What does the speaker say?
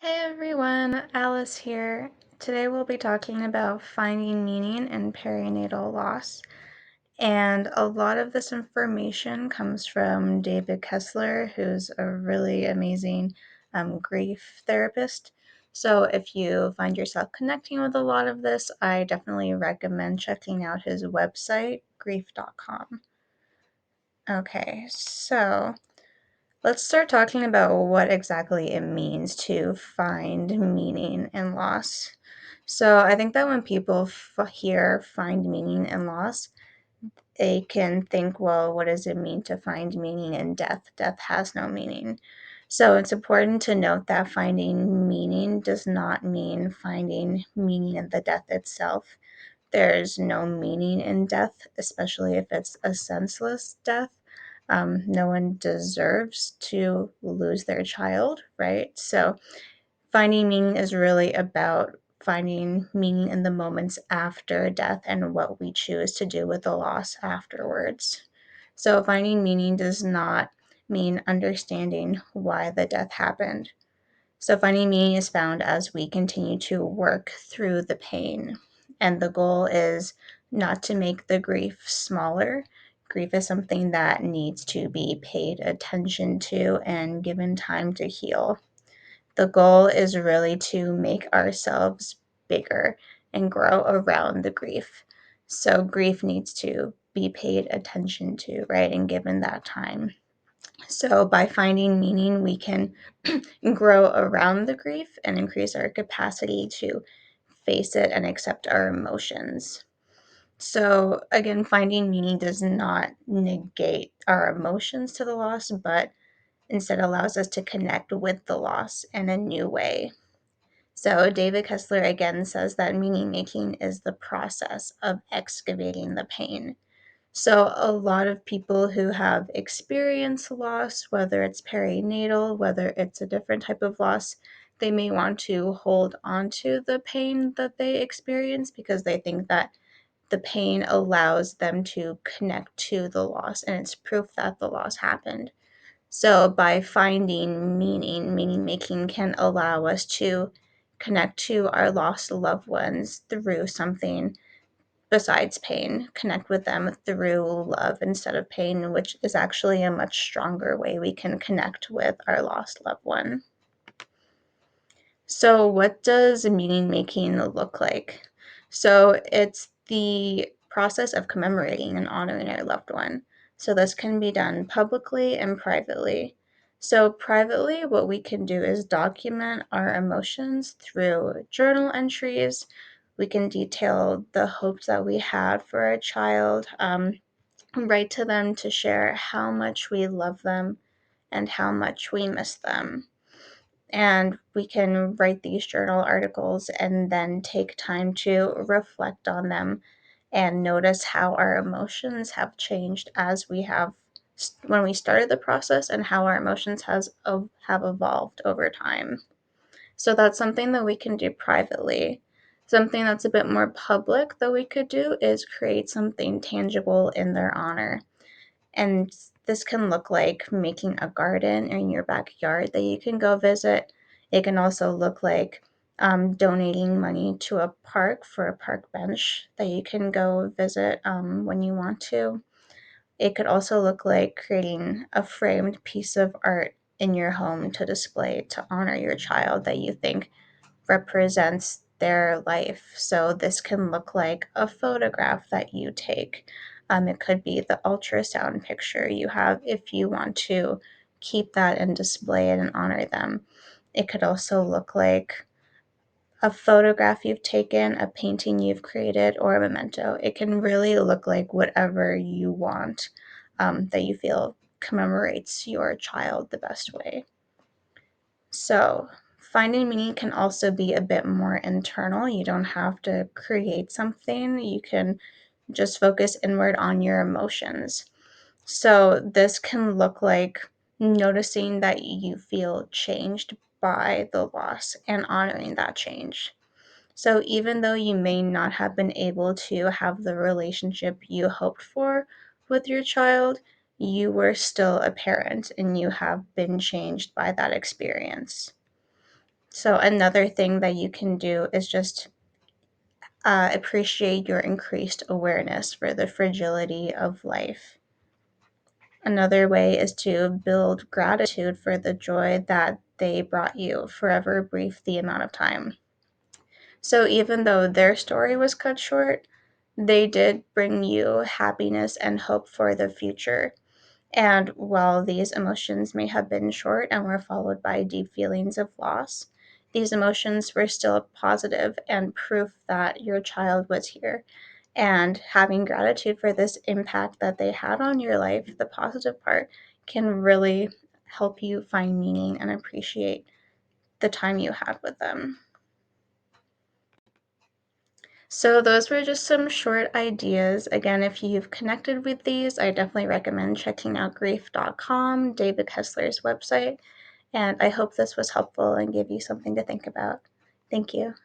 Hey everyone, Alice here. Today we'll be talking about finding meaning in perinatal loss. And a lot of this information comes from David Kessler, who's a really amazing grief therapist. So if you find yourself connecting with a lot of this, I definitely recommend checking out his website, grief.com. Okay, so let's start talking about what exactly it means to find meaning in loss. So, I think that when people hear find meaning in loss, they can think, well, what does it mean to find meaning in death? Death has no meaning. So, it's important to note that finding meaning does not mean finding meaning in the death itself. There's no meaning in death, especially if it's a senseless death. No one deserves to lose their child, right? So, finding meaning is really about finding meaning in the moments after death and what we choose to do with the loss afterwards. So, finding meaning does not mean understanding why the death happened. So, finding meaning is found as we continue to work through the pain. And the goal is not to make the grief smaller. Grief is something that needs to be paid attention to and given time to heal. The goal is really to make ourselves bigger and grow around the grief. So, grief needs to be paid attention to, right, and given that time. So, by finding meaning, we can grow around the grief and increase our capacity to face it and accept our emotions. So, again, finding meaning does not negate our emotions to the loss, but instead allows us to connect with the loss in a new way. So, David Kessler again says that meaning making is the process of excavating the pain. So, a lot of people who have experienced loss, whether it's perinatal, whether it's a different type of loss, they may want to hold on to the pain that they experience because they think that the pain allows them to connect to the loss and it's proof that the loss happened. So, by finding meaning, meaning making can allow us to connect to our lost loved ones through something besides pain, connect with them through love instead of pain, which is actually a much stronger way we can connect with our lost loved one. So, what does meaning making look like? So, it's the process of commemorating and honoring our loved one. So, this can be done publicly and privately. So, privately, what we can do is document our emotions through journal entries. We can detail the hopes that we had for a child, write to them to share how much we love them and how much we miss them. And we can write these journal articles and then take time to reflect on them and notice how our emotions have changed as we have when we started the process and how our emotions have evolved over time. So that's something that we can do privately. Something that's a bit more public that we could do is create something tangible in their honor. And this can look like making a garden in your backyard that you can go visit. It can also look like donating money to a park for a park bench that you can go visit when you want to. It could also look like creating a framed piece of art in your home to display to honor your child that you think represents their life. So this can look like a photograph that you take. It could be the ultrasound picture you have if you want to keep that and display it and honor them. It could also look like a photograph you've taken, a painting you've created, or a memento. It can really look like whatever you want that you feel commemorates your child the best way. So, finding meaning can also be a bit more internal. You don't have to create something, you can just focus inward on your emotions. So, this can look like noticing that you feel changed by the loss and honoring that change. So, even though you may not have been able to have the relationship you hoped for with your child, you were still a parent and you have been changed by that experience. So another thing that you can do is just appreciate your increased awareness for the fragility of life. Another way is to build gratitude for the joy that they brought you, forever brief the amount of time. So even though their story was cut short, they did bring you happiness and hope for the future. And while these emotions may have been short and were followed by deep feelings of loss, these emotions were still positive and proof that your child was here. And having gratitude for this impact that they had on your life, the positive part, can really help you find meaning and appreciate the time you had with them. So those were just some short ideas. Again, if you've connected with these, I definitely recommend checking out grief.com, David Kessler's website. And I hope this was helpful and gave you something to think about. Thank you.